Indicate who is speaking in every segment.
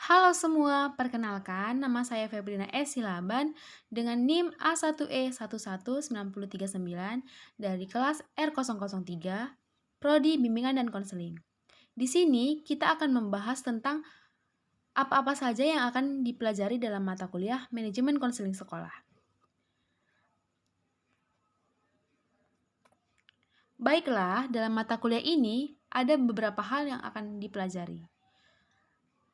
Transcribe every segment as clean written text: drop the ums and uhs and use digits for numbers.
Speaker 1: Halo semua, perkenalkan nama saya Febrina S. Silaban dengan NIM A1E11939 dari kelas R003, Prodi Bimbingan dan Konseling. Di sini kita akan membahas tentang apa-apa saja yang akan dipelajari dalam mata kuliah Manajemen Konseling Sekolah. Baiklah, dalam mata kuliah ini ada beberapa hal yang akan dipelajari.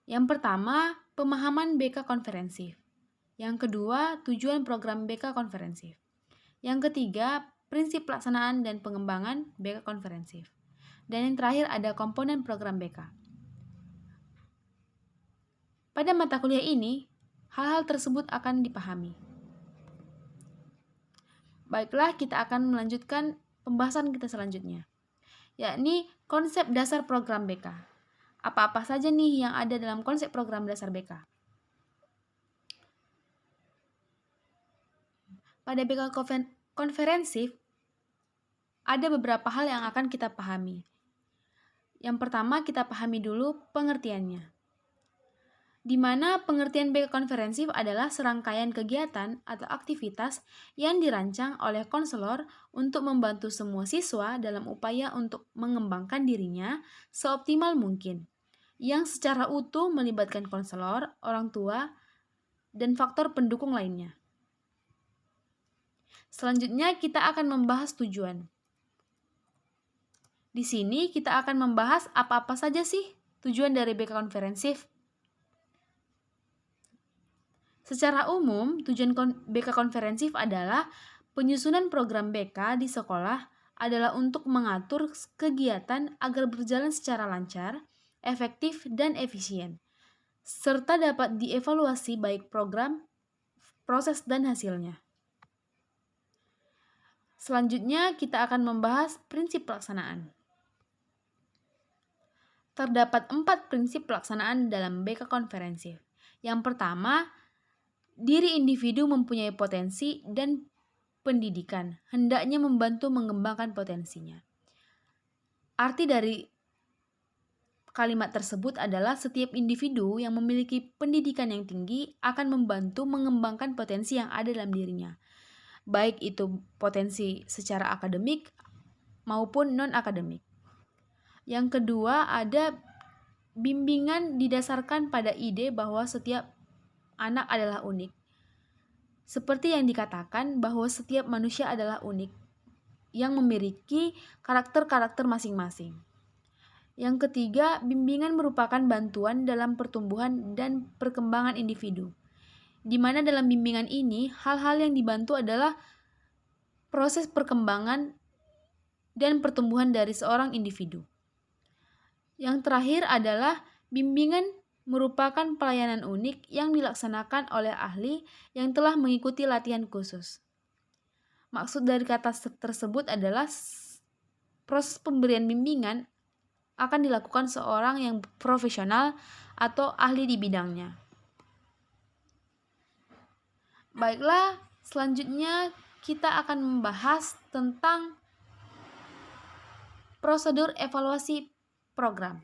Speaker 1: Yang pertama, pemahaman BK konferensif. Yang kedua, tujuan program BK konferensif. Yang ketiga, prinsip pelaksanaan dan pengembangan BK konferensif. Dan yang terakhir ada komponen program BK. Pada mata kuliah ini, hal-hal tersebut akan dipahami. Baiklah, kita akan melanjutkan pembahasan kita selanjutnya, yakni konsep dasar program BK. Apa-apa saja nih yang ada dalam konsep program dasar BK? Pada BK konferensif, ada beberapa hal yang akan kita pahami. Yang pertama, kita pahami dulu pengertiannya, di mana pengertian BK konferensif adalah serangkaian kegiatan atau aktivitas yang dirancang oleh konselor untuk membantu semua siswa dalam upaya untuk mengembangkan dirinya seoptimal mungkin, yang secara utuh melibatkan konselor, orang tua, dan faktor pendukung lainnya. Selanjutnya kita akan membahas tujuan. Di sini kita akan membahas apa-apa saja sih tujuan dari BK konferensif. Secara umum, tujuan BK konferensif adalah penyusunan program BK di sekolah adalah untuk mengatur kegiatan agar berjalan secara lancar, efektif, dan efisien, serta dapat dievaluasi baik program, proses, dan hasilnya. Selanjutnya, kita akan membahas prinsip pelaksanaan. Terdapat 4 prinsip pelaksanaan dalam BK konferensif. Yang pertama, diri individu mempunyai potensi dan pendidikan hendaknya membantu mengembangkan potensinya. Arti dari kalimat tersebut adalah setiap individu yang memiliki pendidikan yang tinggi akan membantu mengembangkan potensi yang ada dalam dirinya, baik itu potensi secara akademik maupun non-akademik. Yang kedua, ada bimbingan didasarkan pada ide bahwa setiap anak adalah unik. Seperti yang dikatakan bahwa setiap manusia adalah unik, yang memiliki karakter-karakter masing-masing. Yang ketiga, bimbingan merupakan bantuan dalam pertumbuhan dan perkembangan individu, di mana dalam bimbingan ini hal-hal yang dibantu adalah proses perkembangan dan pertumbuhan dari seorang individu. Yang terakhir adalah bimbingan merupakan pelayanan unik yang dilaksanakan oleh ahli yang telah mengikuti latihan khusus. Maksud dari kata tersebut adalah proses pemberian bimbingan akan dilakukan seorang yang profesional atau ahli di bidangnya. Baiklah, selanjutnya kita akan membahas tentang prosedur evaluasi program.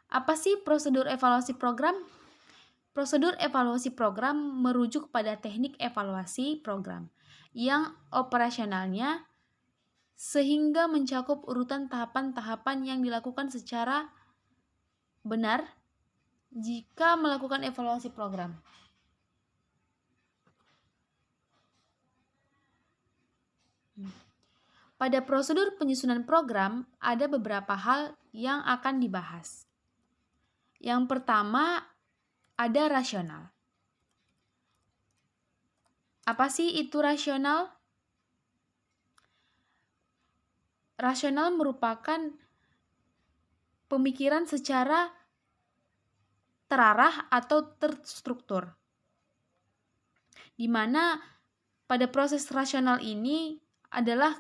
Speaker 1: Apa sih prosedur evaluasi program? Prosedur evaluasi program merujuk pada teknik evaluasi program yang operasionalnya sehingga mencakup urutan tahapan-tahapan yang dilakukan secara benar jika melakukan evaluasi program. Pada prosedur penyusunan program, ada beberapa hal yang akan dibahas. Yang pertama, ada rasional. Apa sih itu rasional? Rasional merupakan pemikiran secara terarah atau terstruktur, di mana pada proses rasional ini adalah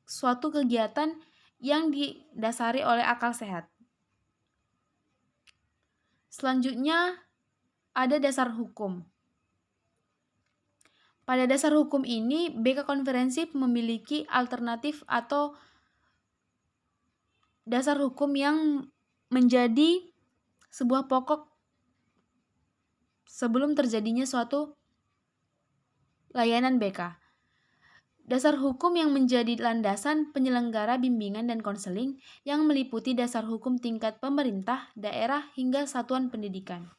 Speaker 1: suatu kegiatan yang didasari oleh akal sehat. Selanjutnya ada dasar hukum. Pada dasar hukum ini, BK konferensif memiliki alternatif atau dasar hukum yang menjadi sebuah pokok sebelum terjadinya suatu layanan BK. Dasar hukum yang menjadi landasan penyelenggara bimbingan dan konseling yang meliputi dasar hukum tingkat pemerintah, daerah, hingga satuan pendidikan.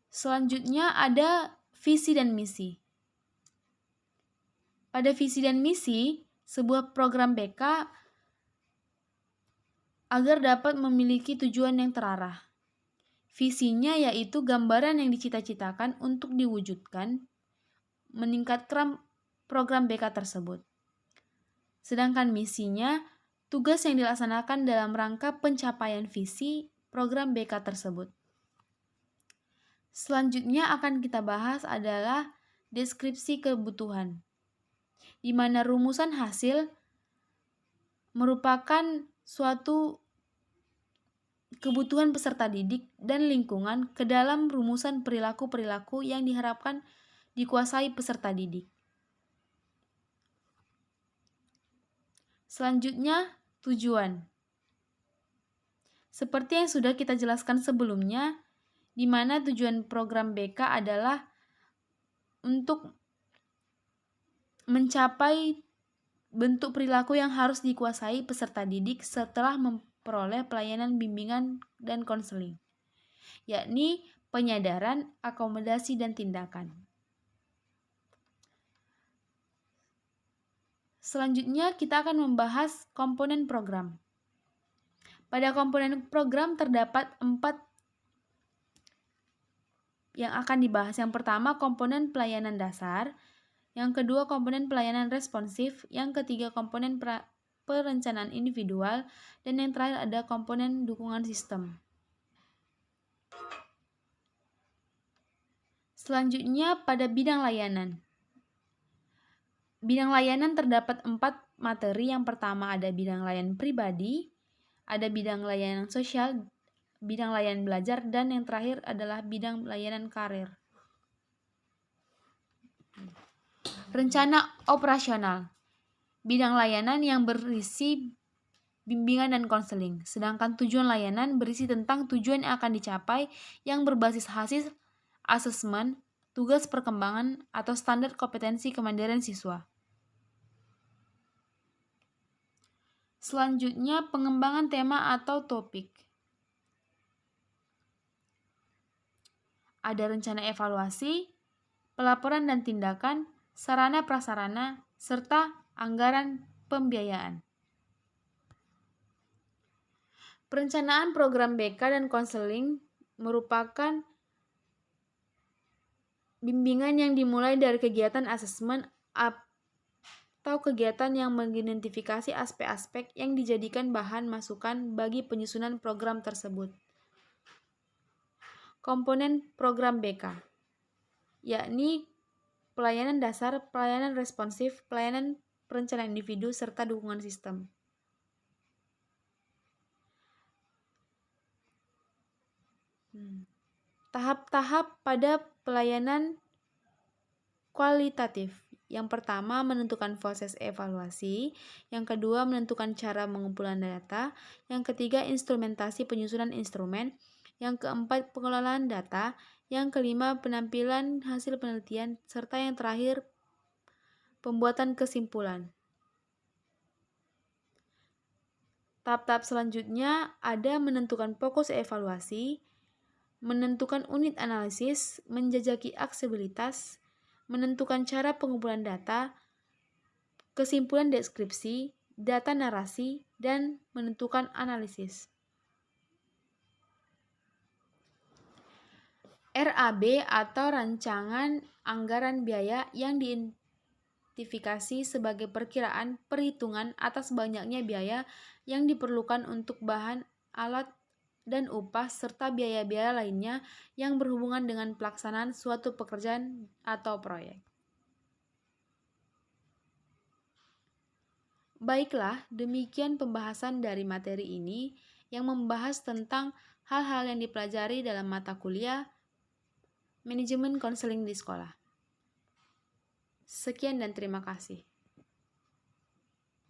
Speaker 1: Selanjutnya ada visi dan misi. Pada visi dan misi, sebuah program BK agar dapat memiliki tujuan yang terarah. Visinya yaitu gambaran yang dicita-citakan untuk diwujudkan meningkatkan program BK tersebut. Sedangkan misinya, tugas yang dilaksanakan dalam rangka pencapaian visi program BK tersebut. Selanjutnya akan kita bahas adalah deskripsi kebutuhan, di mana rumusan hasil merupakan suatu kebutuhan peserta didik dan lingkungan ke dalam rumusan perilaku-perilaku yang diharapkan dikuasai peserta didik. Selanjutnya, tujuan. Seperti yang sudah kita jelaskan sebelumnya, di mana tujuan program BK adalah untuk mencapai bentuk perilaku yang harus dikuasai peserta didik setelah memperoleh pelayanan bimbingan dan konseling, yakni penyadaran, akomodasi, dan tindakan. Selanjutnya kita akan membahas komponen program. Pada komponen program terdapat 4 yang akan dibahas. Yang pertama, komponen pelayanan dasar. Yang kedua, komponen pelayanan responsif. Yang ketiga, komponen perencanaan individual. Dan yang terakhir ada komponen dukungan sistem. Selanjutnya pada bidang layanan. Bidang layanan terdapat 4 materi. Yang pertama ada bidang layanan pribadi, ada bidang layanan sosial, bidang layanan belajar, dan yang terakhir adalah bidang layanan karir. Rencana operasional. Bidang layanan yang berisi bimbingan dan konseling. Sedangkan tujuan layanan berisi tentang tujuan yang akan dicapai yang berbasis hasil asesmen, tugas perkembangan, atau standar kompetensi kemandirian siswa. Selanjutnya, pengembangan tema atau topik. Ada rencana evaluasi, pelaporan dan tindakan, sarana prasarana, serta anggaran pembiayaan. Perencanaan program BK dan konseling merupakan bimbingan yang dimulai dari kegiatan asesmen atau kegiatan yang mengidentifikasi aspek-aspek yang dijadikan bahan masukan bagi penyusunan program tersebut. Komponen program BK, yakni pelayanan dasar, pelayanan responsif, pelayanan perencanaan individu, serta dukungan sistem. Tahap-tahap pada pelayanan kualitatif. Yang pertama, menentukan proses evaluasi. Yang kedua, menentukan cara pengumpulan data. Yang ketiga, instrumentasi penyusunan instrumen. Yang keempat, pengelolaan data. Yang kelima, penampilan hasil penelitian. Serta yang terakhir, pembuatan kesimpulan. Tahap-tahap selanjutnya ada menentukan fokus evaluasi, menentukan unit analisis, menjajaki aksesibilitas, menentukan cara pengumpulan data, kesimpulan deskripsi, data narasi, dan menentukan analisis. RAB atau Rancangan Anggaran Biaya yang diidentifikasi sebagai perkiraan perhitungan atas banyaknya biaya yang diperlukan untuk bahan, alat, dan upah serta biaya-biaya lainnya yang berhubungan dengan pelaksanaan suatu pekerjaan atau proyek. Baiklah, demikian pembahasan dari materi ini yang membahas tentang hal-hal yang dipelajari dalam mata kuliah manajemen konseling di sekolah. Sekian dan terima kasih.